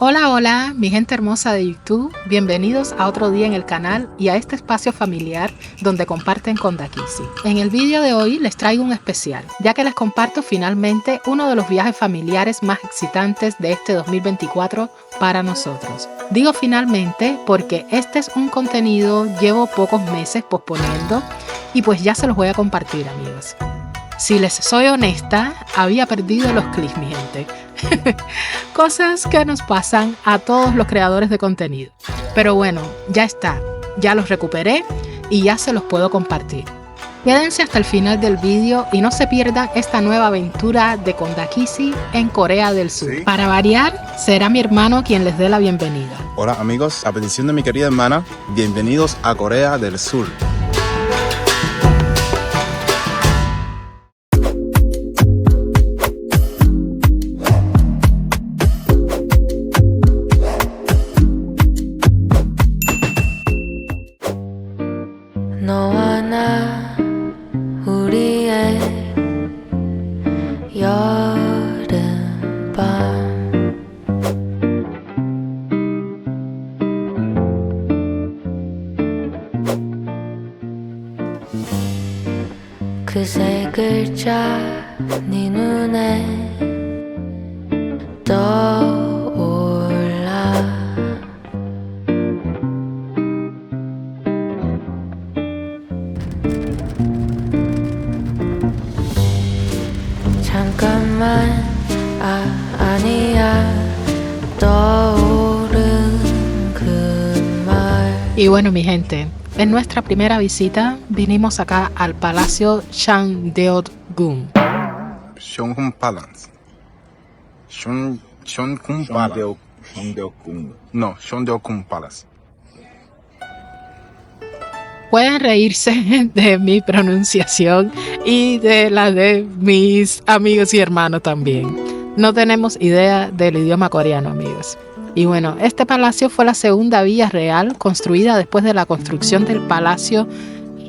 Hola, hola, mi gente hermosa de YouTube, bienvenidos a otro día en el canal y a este espacio familiar donde comparten con Dakisi. En el vídeo de hoy les traigo un especial, ya que les comparto finalmente uno de los viajes familiares más excitantes de este 2024 para nosotros. Digo finalmente porque este es un contenido llevo pocos meses posponiendo y pues ya se los voy a compartir, amigos. Si les soy honesta, había perdido los clics, mi gente. Cosas que nos pasan a todos los creadores de contenido. Pero bueno, ya está, ya los recuperé y ya se los puedo compartir. Quédense hasta el final del vídeo y no se pierdan esta nueva aventura de con Dakisi en Corea del Sur. ¿Sí? Para variar, será mi hermano quien les dé la bienvenida. Hola amigos, a petición de mi querida hermana, bienvenidos a Corea del Sur. 너와 나 우리의 여름밤 그 세 글자 네 눈에 떠올라 잠깐만 아니야 떠오른 그 말. Y bueno, mi gente, en nuestra primera visita vinimos acá al Palacio Cheondeokgung. Cheondeokgung Palace. Cheondeokgung Palace. No, Cheondeokgung Palace. Pueden reírse de mi pronunciación y de la de mis amigos y hermanos también. No tenemos idea del idioma coreano, amigos. Y bueno, este palacio fue la segunda villa real construida después de la construcción del Palacio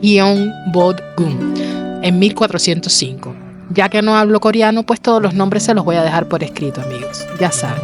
Gyeongbokgung en 1405. Ya que no hablo coreano, pues todos los nombres se los voy a dejar por escrito, amigos. Ya saben.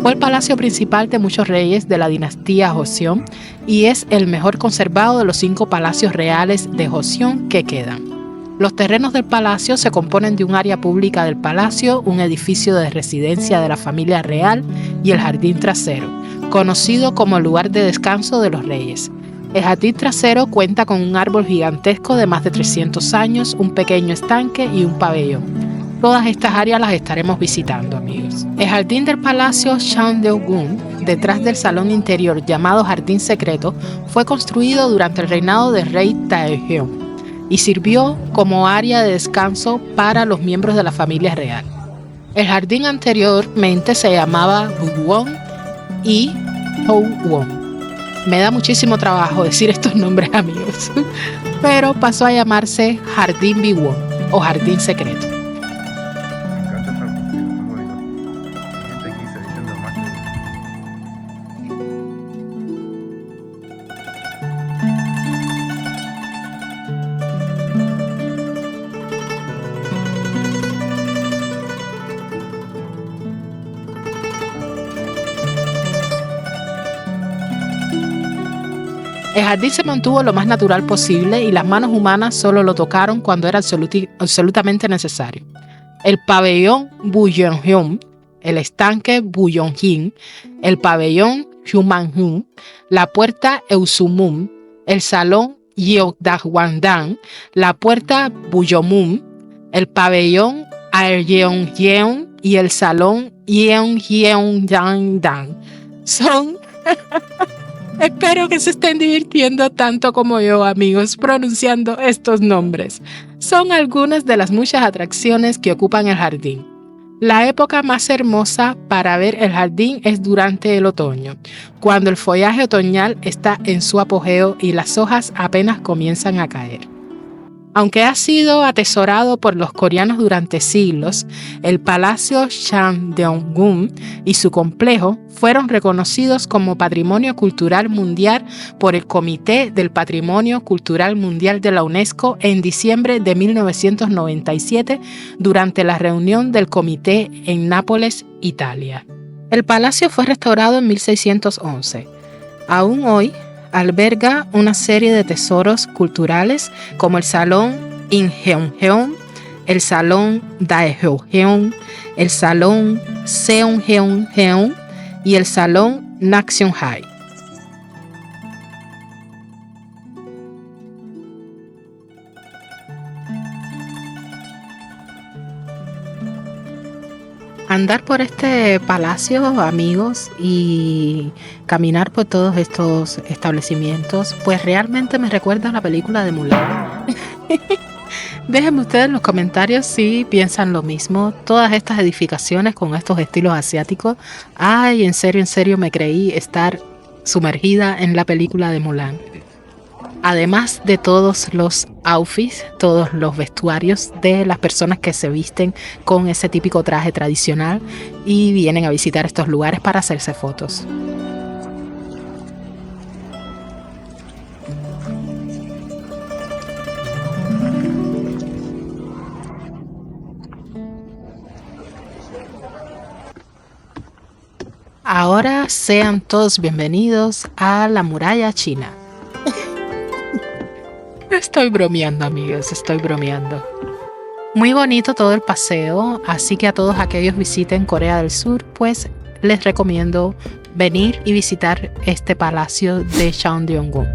Fue el palacio principal de muchos reyes de la dinastía Joseon y es el mejor conservado de los 5 palacios reales de Joseon que quedan. Los terrenos del palacio se componen de un área pública del palacio, un edificio de residencia de la familia real y el jardín trasero, conocido como el lugar de descanso de los reyes. El jardín trasero cuenta con un árbol gigantesco de más de 300 años, un pequeño estanque y un pabellón. Todas estas áreas las estaremos visitando, amigos. El jardín del Palacio Cheondeokgung, detrás del salón interior llamado Jardín Secreto, fue construido durante el reinado del rey Taejeon y sirvió como área de descanso para los miembros de la familia real. El jardín anteriormente se llamaba Bugwon y Howwon. Me da muchísimo trabajo decir estos nombres, amigos, pero pasó a llamarse Jardín Bigwon o Jardín Secreto. El jardín se mantuvo lo más natural posible y las manos humanas solo lo tocaron cuando era absolutamente necesario. El pabellón Buyonhyun, el estanque Buyonjin, el pabellón Humanhun, la puerta Eusumun, el salón Yeokdagwangdang, la puerta Buyomun, el pabellón Aeyeongyeon y el salón Yeongyeongdang. Son... Espero que se estén divirtiendo tanto como yo, amigos, pronunciando estos nombres. Son algunas de las muchas atracciones que ocupan el jardín. La época más hermosa para ver el jardín es durante el otoño, cuando el follaje otoñal está en su apogeo y las hojas apenas comienzan a caer. Aunque ha sido atesorado por los coreanos durante siglos, el Palacio Cheondeokgung y su complejo fueron reconocidos como Patrimonio Cultural Mundial por el Comité del Patrimonio Cultural Mundial de la UNESCO en diciembre de 1997 durante la reunión del comité en Nápoles, Italia. El palacio fue restaurado en 1611. Aún hoy alberga una serie de tesoros culturales como el Salón Inheongeon, el Salón Daejeon, el Salón Seongeongeon y el Salón Nakseonghai. Andar por este palacio, amigos, y caminar por todos estos establecimientos, pues realmente me recuerda a la película de Mulan. Déjenme ustedes en los comentarios si piensan lo mismo. Todas estas edificaciones con estos estilos asiáticos. Ay, en serio me creí estar sumergida en la película de Mulan. Además de todos los outfits, todos los vestuarios de las personas que se visten con ese típico traje tradicional y vienen a visitar estos lugares para hacerse fotos. Ahora sean todos bienvenidos a la muralla china. Estoy bromeando, amigos, estoy bromeando. Muy bonito todo el paseo, así que a todos aquellos visiten Corea del Sur, pues les recomiendo venir y visitar este palacio de Cheondeokgung.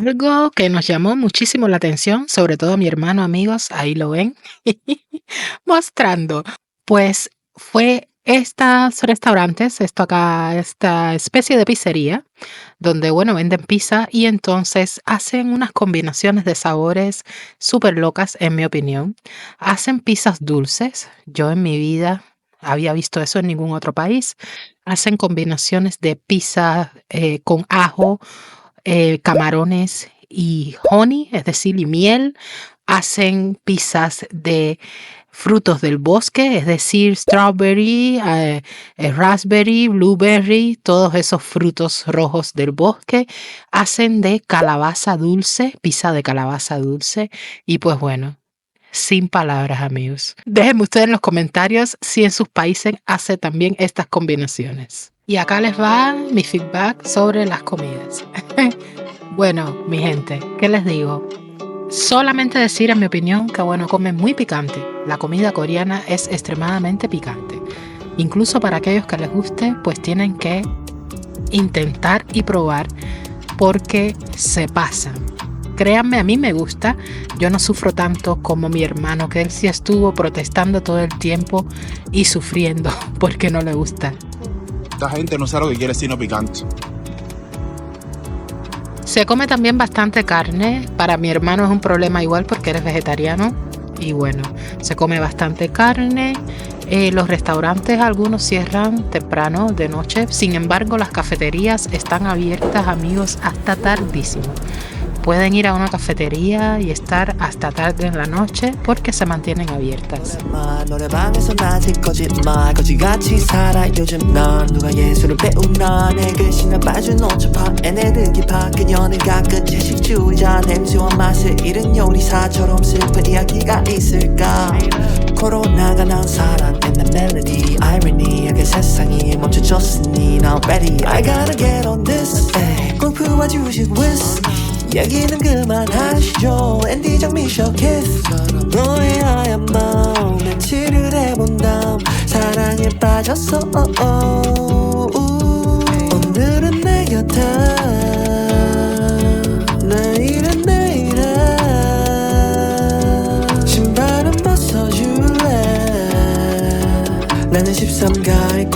Algo que nos llamó muchísimo la atención, sobre todo a mi hermano, amigos, ahí lo ven, mostrando, pues fue estos restaurantes, esta especie de pizzería, donde, bueno, venden pizza y entonces hacen unas combinaciones de sabores súper locas, en mi opinión. Hacen pizzas dulces, yo en mi vida había visto eso en ningún otro país. Hacen combinaciones de pizza con ajo, camarones y honey, es decir, y miel. Hacen pizzas de frutos del bosque, es decir, strawberry, raspberry, blueberry, todos esos frutos rojos del bosque. Hacen de calabaza dulce, pizza de calabaza dulce. Y pues bueno, sin palabras, amigos. Déjenme ustedes en los comentarios si en sus países hace también estas combinaciones. Y acá les va mi feedback sobre las comidas. Bueno, mi gente, ¿qué les digo? Solamente decir, en mi opinión, que bueno, comen muy picante. La comida coreana es extremadamente picante. Incluso para aquellos que les guste, pues tienen que intentar y probar porque se pasan. Créanme, a mí me gusta. Yo no sufro tanto como mi hermano, que él sí estuvo protestando todo el tiempo y sufriendo porque no le gusta. Esta gente no sabe lo que quiere sino picante. Se come también bastante carne. Para mi hermano es un problema igual porque él es vegetariano. Y bueno, se come bastante carne. Los restaurantes, algunos cierran temprano de noche. Sin embargo, las cafeterías están abiertas, amigos, hasta tardísimo. pueden ir a una cafetería y estar hasta tarde en la noche porque se mantienen abiertas. 노래방에서 낮은 거짓말 거지같이 살아 요즘 넌 누가 예술을 배우나 내 글씨나 봐준 오차파 애네들기파 그녀는 가끔 채식주의자 냄새와 맛을 잃은 요리사처럼 슬픈 이야기가 있을까 코로나가 난 사랑 and the melody irony하게 세상이 멈춰졌으니 now ready I gotta get on this 골프와 주식 whisk 얘기는 그만하시죠 앤디 장미셔 키스 너의 하얀 마음 며칠을 해본 다음 사랑에 빠졌어 오늘은 내 곁에 내일은 내일에 신발은 벗어줄래 나는 13가의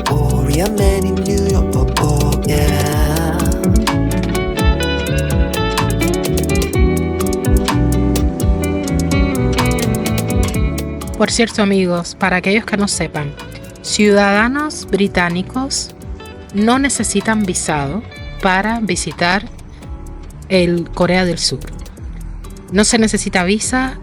코리안 man in New York yeah. Por cierto, amigos, para aquellos que no sepan, ciudadanos británicos no necesitan visado para visitar el Corea del Sur. No se necesita visa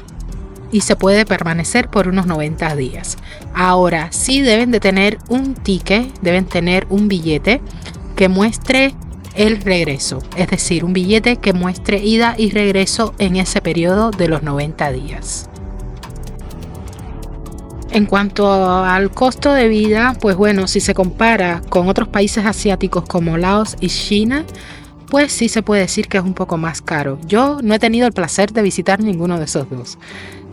y se puede permanecer por unos 90 días. Ahora, sí deben de tener un ticket, deben tener un billete que muestre el regreso, es decir, un billete que muestre ida y regreso en ese periodo de los 90 días. En cuanto al costo de vida, pues bueno, si se compara con otros países asiáticos como Laos y China, pues sí se puede decir que es un poco más caro. Yo no he tenido el placer de visitar ninguno de esos dos.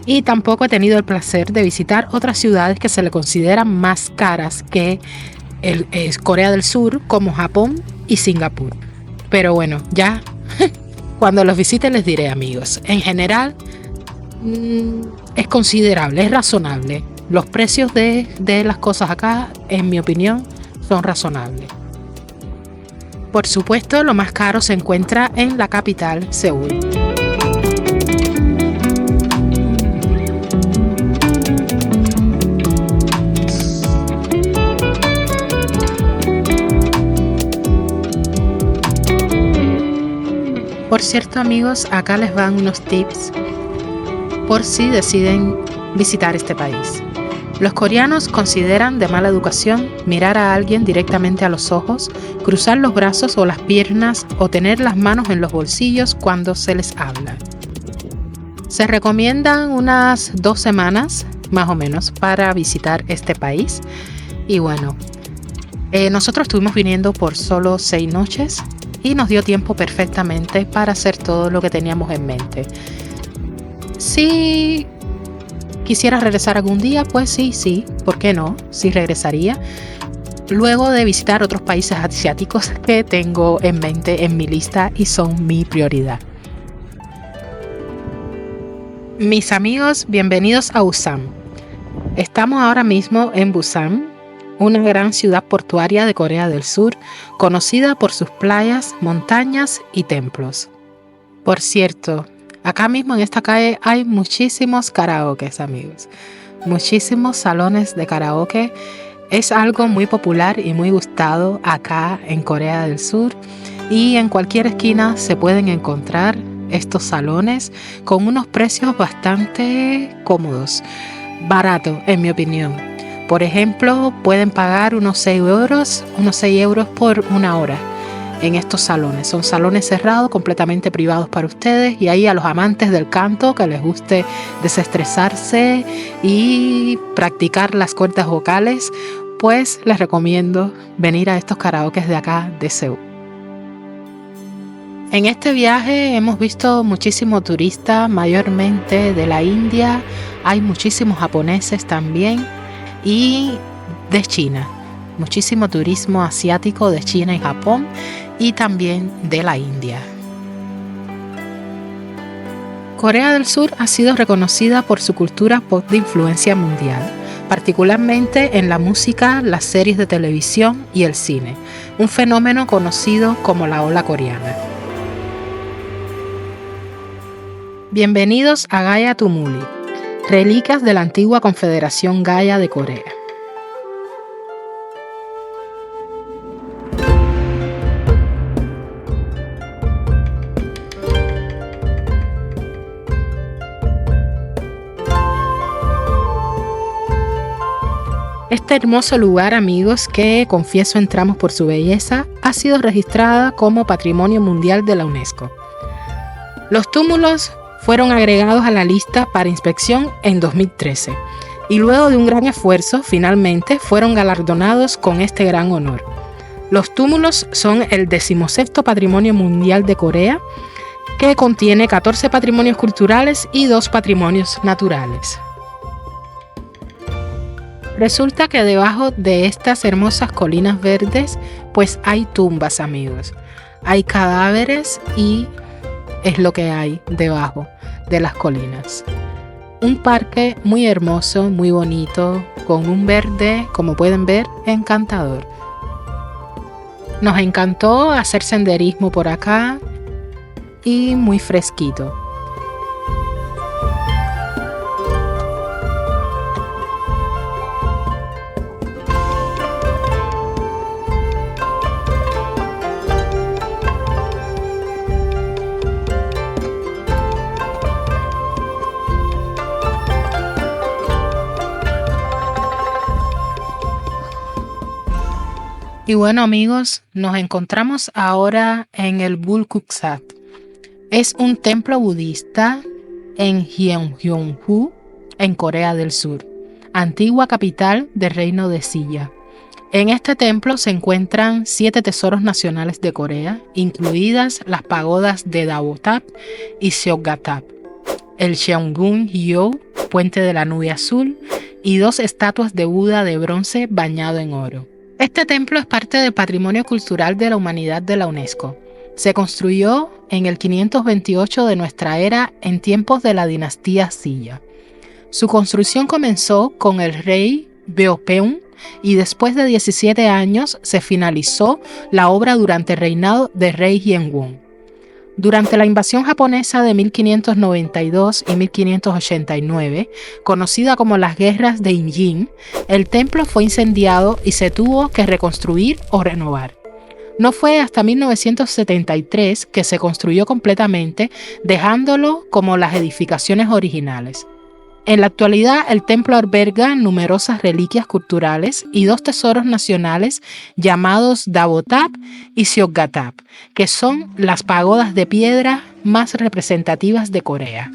Y tampoco he tenido el placer de visitar otras ciudades que se le consideran más caras que Corea del Sur, como Japón y Singapur. Pero bueno, ya cuando los visite les diré, amigos. En general, es considerable, es razonable. Los precios de las cosas acá, en mi opinión, son razonables. Por supuesto, lo más caro se encuentra en la capital, Seúl. Por cierto, amigos, acá les van unos tips por si deciden visitar este país. Los coreanos consideran de mala educación mirar a alguien directamente a los ojos, cruzar los brazos o las piernas o tener las manos en los bolsillos cuando se les habla. Se recomiendan unas 2 semanas, más o menos, para visitar este país. Y bueno, nosotros estuvimos viniendo por solo 6 noches y nos dio tiempo perfectamente para hacer todo lo que teníamos en mente. Si quisiera regresar algún día, pues sí, ¿por qué no? Sí regresaría. Luego de visitar otros países asiáticos que tengo en mente en mi lista y son mi prioridad. Mis amigos, bienvenidos a Busan. Estamos ahora mismo en Busan, una gran ciudad portuaria de Corea del Sur, conocida por sus playas, montañas y templos. Por cierto, acá mismo en esta calle hay muchísimos karaokes, amigos. Muchísimos salones de karaoke. Es algo muy popular y muy gustado acá en Corea del Sur. Y en cualquier esquina se pueden encontrar estos salones con unos precios bastante cómodos. Barato, en mi opinión. Por ejemplo, pueden pagar unos 6 euros por 1 hora. En estos salones. Son salones cerrados, completamente privados para ustedes, y ahí a los amantes del canto que les guste desestresarse y practicar las cuerdas vocales, pues les recomiendo venir a estos karaokes de acá de Seúl. En este viaje hemos visto muchísimos turistas, mayormente de la India, hay muchísimos japoneses también y de China. Muchísimo turismo asiático de China y Japón y también de la India. Corea del Sur ha sido reconocida por su cultura pop de influencia mundial, particularmente en la música, las series de televisión y el cine, un fenómeno conocido como la ola coreana. Bienvenidos a Gaya Tumuli, reliquias de la antigua Confederación Gaya de Corea. Este hermoso lugar, amigos, que confieso entramos por su belleza, ha sido registrada como Patrimonio Mundial de la UNESCO. Los túmulos fueron agregados a la lista para inspección en 2013 y luego de un gran esfuerzo, finalmente fueron galardonados con este gran honor. Los túmulos son el 16º Patrimonio Mundial de Corea, que contiene 14 patrimonios culturales y 2 patrimonios naturales. Resulta que debajo de estas hermosas colinas verdes, pues hay tumbas, amigos. Hay cadáveres y es lo que hay debajo de las colinas. Un parque muy hermoso, muy bonito, con un verde, como pueden ver, encantador. Nos encantó hacer senderismo por acá y muy fresquito. Y bueno, amigos, nos encontramos ahora en el Bulguksak. Es un templo budista en Gyeongju, en Corea del Sur, antigua capital del reino de Silla. En este templo se encuentran 7 tesoros nacionales de Corea, incluidas las pagodas de Dabotap y Seokgatap, el Cheongun-gyo, puente de la nube azul, y 2 estatuas de Buda de bronce bañado en oro. Este templo es parte del Patrimonio Cultural de la Humanidad de la UNESCO. Se construyó en el 528 de nuestra era en tiempos de la dinastía Silla. Su construcción comenzó con el rey Beopeung y después de 17 años se finalizó la obra durante el reinado del rey Hyewon. Durante la invasión japonesa de 1592 y 1589, conocida como las Guerras de Imjin, el templo fue incendiado y se tuvo que reconstruir o renovar. No fue hasta 1973 que se construyó completamente, dejándolo como las edificaciones originales. En la actualidad, el templo alberga numerosas reliquias culturales y 2 tesoros nacionales llamados Dabotap y Seokgatap, que son las pagodas de piedra más representativas de Corea.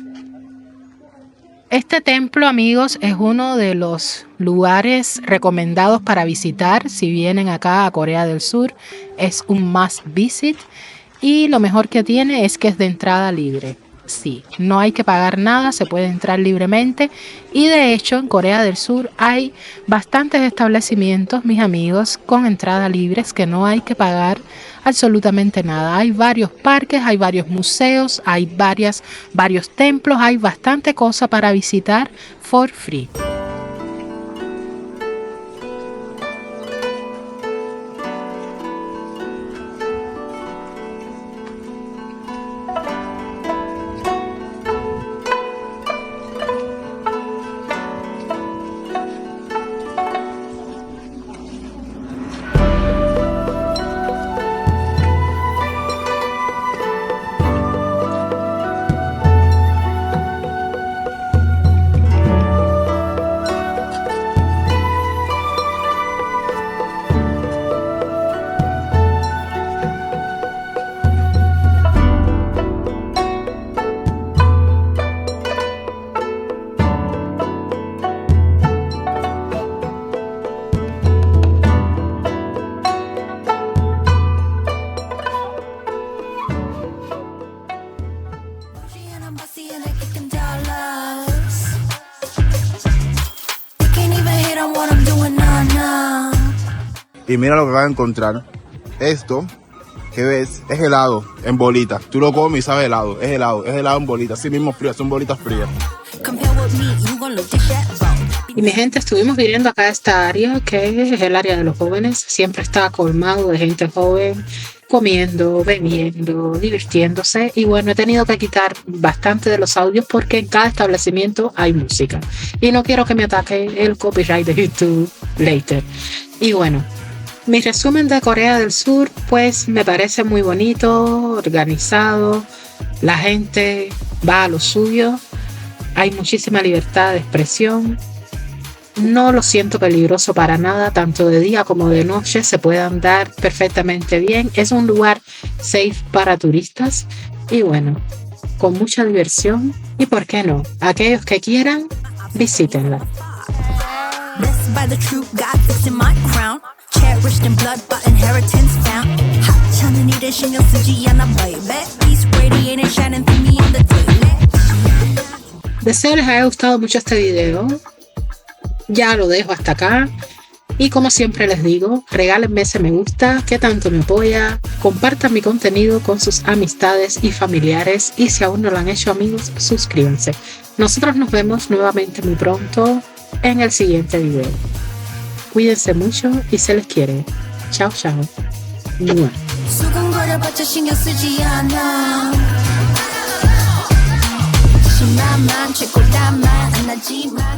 Este templo, amigos, es uno de los lugares recomendados para visitar si vienen acá a Corea del Sur. Es un must visit y lo mejor que tiene es que es de entrada libre. Sí, no hay que pagar nada, se puede entrar libremente y de hecho en Corea del Sur hay bastantes establecimientos, mis amigos, con entrada libres que no hay que pagar absolutamente nada. Hay varios parques, hay varios museos, hay varios templos, hay bastante cosa para visitar for free. Y mira lo que vas a encontrar. Esto que ves es helado en bolitas. Tú lo comes y sabe helado. Es helado en bolitas. Así mismo frías, son bolitas frías. Y mi gente, estuvimos viviendo acá a esta área que es el área de los jóvenes. Siempre está colmado de gente joven, comiendo, bebiendo, divirtiéndose. Y bueno, he tenido que quitar bastante de los audios porque en cada establecimiento hay música. Y no quiero que me ataque el copyright de YouTube later. Y bueno, mi resumen de Corea del Sur, pues me parece muy bonito, organizado. La gente va a lo suyo. Hay muchísima libertad de expresión. No lo siento peligroso para nada, tanto de día como de noche se puede andar perfectamente bien. Es un lugar safe para turistas y bueno, con mucha diversión y por qué no, aquellos que quieran, visítenla. Blessed by the true God fixing my crown. Cherished in blood, but inheritance found. 하찮은 일에 신경 쓰지 않아, baby. Peace radiating, shining through me on the daily. Deseo les haya gustado mucho este video. Ya lo dejo hasta acá. Y como siempre les digo, regálenme ese me gusta, que tanto me apoya. Compartan mi contenido con sus amistades y familiares. Y si aún no lo han hecho, amigos, suscríbanse. Nosotros nos vemos nuevamente muy pronto en el siguiente video. Cuídense mucho y se les quiere. Chao, chao. ¡Mua! 수근거려봤자 신경 쓰지 않아. 심한만 최고단만 안 하지만